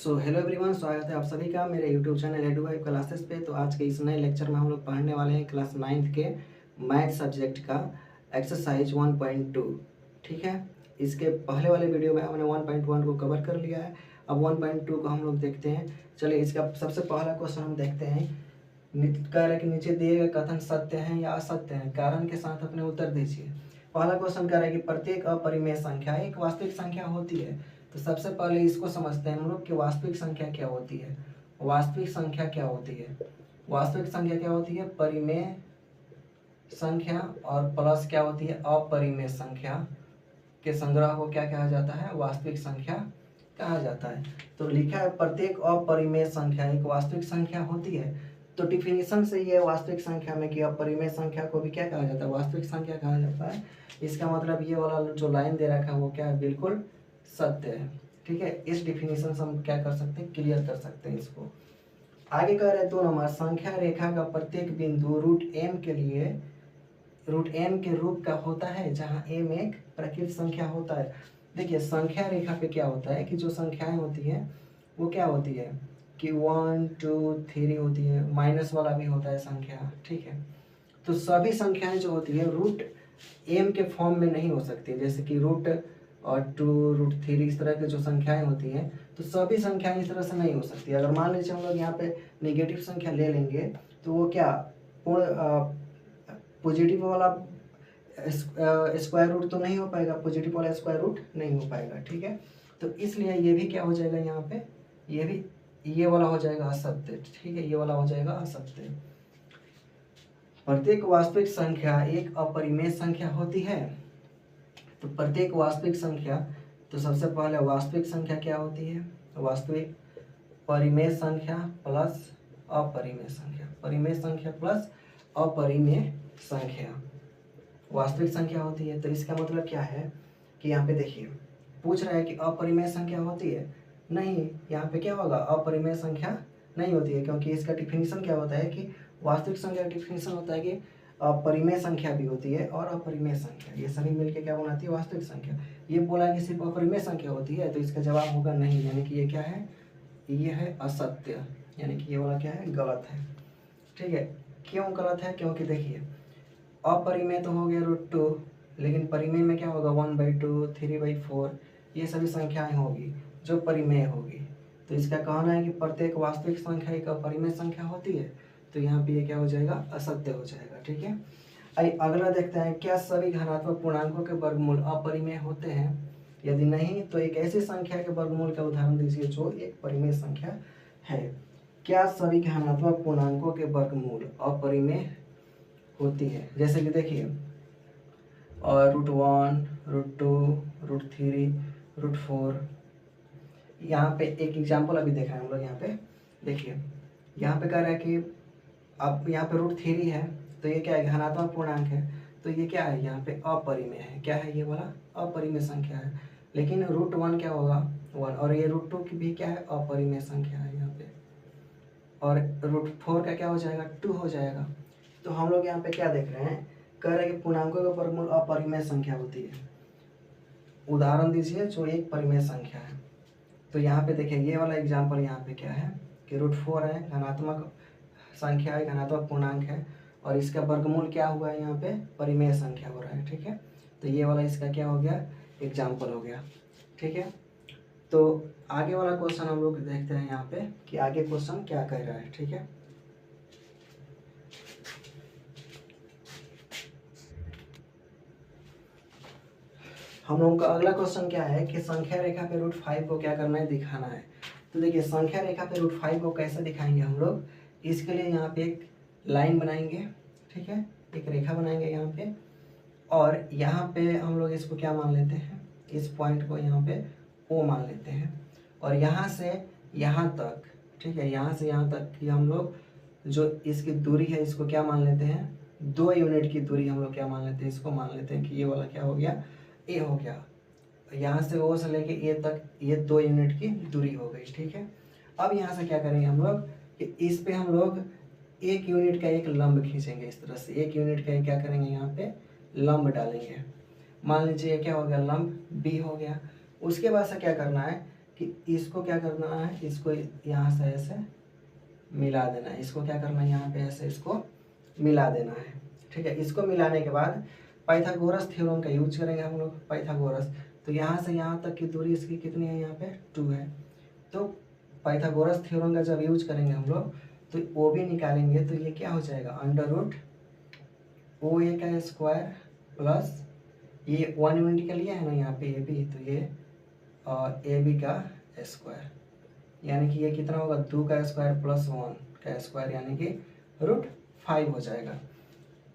So hello everyone, स्वागत है आप सभी का मेरे यूट्यूब चैनल एडुवाइव क्लासेस पे। तो आज के इस नए लेक्चर में हम लोग पढ़ने वाले हैं क्लास 9th के मैथ सब्जेक्ट का एक्सरसाइज 1.2। ठीक है, इसके पहले वाले वीडियो में हमने 1.1 को कवर कर लिया है। अब 1.2 को हम लोग देखते हैं। चलिए, इसका सबसे पहला क्वेश्चन हम देखते हैं। कह रहे कि नीचे दिए गए कथन सत्य हैं या असत्य हैं, कारण के साथ अपने उत्तर दीजिए। पहला क्वेश्चन कह रहा है कि प्रत्येक अपरिमेय संख्या एक वास्तविक संख्या होती है। तो सबसे पहले इसको समझते हैं हम लोग कि वास्तविक संख्या क्या होती है। वास्तविक संख्या क्या होती है? वास्तविक संख्या क्या होती है? परिमेय संख्या और प्लस क्या होती है? अपरिमेय संख्या के संग्रह को क्या कहा जाता है? वास्तविक संख्या कहा जाता है। तो लिखा है प्रत्येक अपरिमेय संख्या एक वास्तविक संख्या होती है। तो डिफिनीशन से ये वास्तविक संख्या में कि अपरिमेय संख्या को भी क्या कहा जाता है? वास्तविक संख्या कहा जाता है। इसका मतलब ये वाला जो लाइन दे रखा है वो क्या है? बिल्कुल सत्य है। ठीक है, इस डिफिनीशन से हम क्या कर सकते हैं? क्लियर कर सकते हैं इसको। आगे कह रहे हैं 2 नंबर, संख्या रेखा का प्रत्येक बिंदु रूट एम के लिए रूट एम के रूप का होता है, जहाँ एम एक प्रकृत संख्या होता है। देखिए, संख्या रेखा पे क्या होता है कि जो संख्याएं होती हैं वो क्या होती है कि 1 2 3 होती है, माइनस वाला भी होता है संख्या। ठीक है, तो सभी संख्याएं जो होती है रूट एम के फॉर्म में नहीं हो सकती। जैसे कि रूट और 2 रूट 3 इस तरह की जो संख्याएं होती हैं, तो सभी संख्याएं इस तरह से नहीं हो सकती। अगर मान लीजिए हम लोग यहाँ पे नेगेटिव संख्या ले लेंगे तो वो क्या पूर्ण पॉजिटिव वाला स्क्वायर रूट तो नहीं हो पाएगा, पॉजिटिव वाला स्क्वायर रूट नहीं हो पाएगा। ठीक है, तो इसलिए ये भी क्या हो जाएगा यहाँ पे, ये भी ये वाला हो जाएगा असत्य। ठीक है, ये वाला हो जाएगा असत्य। प्रत्येक वास्तविक संख्या एक अपरिमेय संख्या होती है। तो प्रत्येक वास्तविक संख्या, तो सबसे पहले वास्तविक संख्या क्या होती है? वास्तविक परिमेय संख्या प्लस अपरिमेय संख्या, परिमेय संख्या प्लस अपरिमेय संख्या वास्तविक संख्या होती है। तो इसका मतलब क्या है कि यहाँ पे देखिए पूछ रहा है कि अपरिमेय संख्या होती है? नहीं, यहाँ पे क्या होगा? अपरिमेय संख्या नहीं होती है, क्योंकि इसका डिफिनीशन क्या होता है कि वास्तविक संख्या का डिफिनीशन होता है कि परिमेय संख्या भी होती है और अपरिमेय संख्या, ये सभी मिलके क्या बनाती है? वास्तविक संख्या। ये बोला है कि सिर्फ अपरिमेय संख्या होती है, तो इसका जवाब होगा नहीं, यानी कि ये क्या है? ये है असत्य, यानी कि ये वाला क्या है? गलत है। ठीक है, क्यों गलत है? क्योंकि देखिए अपरिमेय तो हो गया √2, लेकिन परिमेय में क्या होगा? 1/2 3/4, ये सभी संख्याएं होगी जो परिमेय होगी। तो इसका कहना है कि प्रत्येक वास्तविक संख्या एक अपरिमेय संख्या होती है। तो यहाँ पे ये क्या हो जाएगा? असत्य हो जाएगा। ठीक है, आइए अगला देखते हैं, क्या सभी धनात्मक पूर्णांकों के वर्गमूल अपरिमेय होते हैं? यदि नहीं तो एक ऐसी संख्या के वर्गमूल का उदाहरण दीजिए जो एक परिमेय संख्या है। क्या सभी धनात्मक पूर्णांकों के वर्गमूल अपरिमेय होती है? जैसे कि देखिए और √1 √2 √3 √4, यहाँ पे एक एग्जाम्पल अभी देखा है हम लोग। यहाँ पे देखिए, यहाँ पे कह रहा है कि अब यहाँ पे √3 है, तो ये क्या है? धनात्मक पूर्णांक है। तो ये क्या है? यहाँ पे अपरिमेय है। क्या है? ये वाला अपरिमेय संख्या है। लेकिन √1 क्या होगा? 1, और ये √2 की भी क्या है? अपरिमेय संख्या है यहाँ पे। और √4 का क्या हो जाएगा? 2 हो जाएगा। तो हम लोग यहाँ पे क्या देख रहे हैं? कह रहे हैं कि पूर्णांकों का वर्गमूल अपरिमेय संख्या होती है। उदाहरण दीजिए जो एक परिमेय संख्या है। तो यहाँ पे देखिए ये वाला एग्जाम्पल यहाँ पे क्या है कि √4 है, धनात्मक संख्या है, धनात्मक पूर्णांक है, और इसका वर्गमूल क्या हुआ है? यहाँ पे परिमेय संख्या हो रहा है। ठीक है, तो ये वाला इसका क्या हो गया? एग्जाम्पल हो गया। ठीक है, तो आगे वाला क्वेश्चन हम लोग देखते हैं यहाँ पे कि आगे क्वेश्चन क्या कह रहा है। ठीक है, हम लोगों का अगला क्वेश्चन क्या है कि संख्या रेखा पे √5 को क्या करना है? दिखाना है। तो देखिए संख्या रेखा पे √5 को कैसे दिखाएंगे हम लोग? इसके लिए यहाँ पे एक लाइन बनाएंगे। ठीक है, एक रेखा बनाएंगे यहाँ पे, और यहाँ पे हम लोग इसको क्या मान लेते हैं? इस पॉइंट को यहाँ पे O मान लेते हैं, और यहाँ से यहाँ तक, ठीक है, यहाँ से यहाँ तक की हम लोग जो इसकी दूरी है इसको क्या मान लेते हैं? 2 यूनिट की दूरी हम लोग क्या मान लेते हैं? इसको मान लेते हैं कि ये वाला क्या हो गया? A हो गया। यहाँ से O से लेके A तक ये 2 यूनिट की दूरी हो गई। ठीक है, अब यहाँ से क्या करेंगे हम लोग कि इस पे हम लोग 1 यूनिट का एक लंब खींचेंगे। इस तरह से 1 यूनिट का क्या करेंगे? यहाँ पे लंब डालेंगे। मान लीजिए क्या हो गया? लंब B हो गया। उसके बाद से क्या करना है कि इसको क्या करना है, इसको यहाँ से ऐसे मिला देना है, इसको क्या करना है यहाँ पे ऐसे इसको मिला देना है। ठीक है, इसको मिलाने के बाद पाइथागोरस थ्योरम का यूज करेंगे हम लोग। पाइथागोरस, तो यहाँ से यहाँ तक की दूरी इसकी कितनी है, यहाँ पे 2 है। तो पाइथागोरस थ्योरम का जब यूज करेंगे हम लोग तो ओ भी निकालेंगे, तो ये क्या हो जाएगा, अंडर रूट ओ ए का स्क्वायर प्लस ये 1 यूनिट का लिया है ना यहाँ पे ए बी, तो ये ए बी का स्क्वायर, यानी कि ये कितना होगा 2 का स्क्वायर प्लस 1 का स्क्वायर, यानी कि √5 हो जाएगा।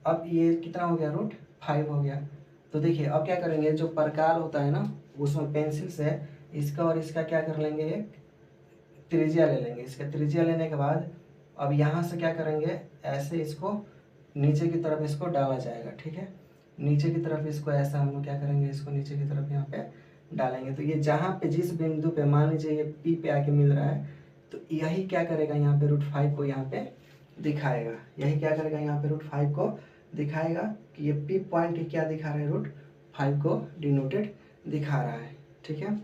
अब ये कितना हो गया, √5 हो गया। तो देखिए अब क्या करेंगे, जो प्रकार होता है ना उसमें पेंसिल से इसका और इसका क्या कर लेंगे, एक त्रिज्या ले लेंगे। इसका त्रिज्या लेने के बाद अब यहाँ से क्या करेंगे, ऐसे इसको नीचे की तरफ इसको डाला जाएगा। ठीक है, नीचे की तरफ इसको ऐसा हम लोग क्या करेंगे, इसको नीचे की तरफ यहाँ पे डालेंगे। तो ये जहाँ पे जिस बिंदु पे मान लीजिए ये पी पे आके मिल रहा है, तो यही क्या करेगा, यहाँ पे √5 को यहाँ पे दिखाएगा। यही क्या करेगा, यहाँ पे √5 को दिखाएगा कि ये पी पॉइंट क्या दिखा रहा है, √5 को डिनोटेड दिखा रहा है। ठीक है।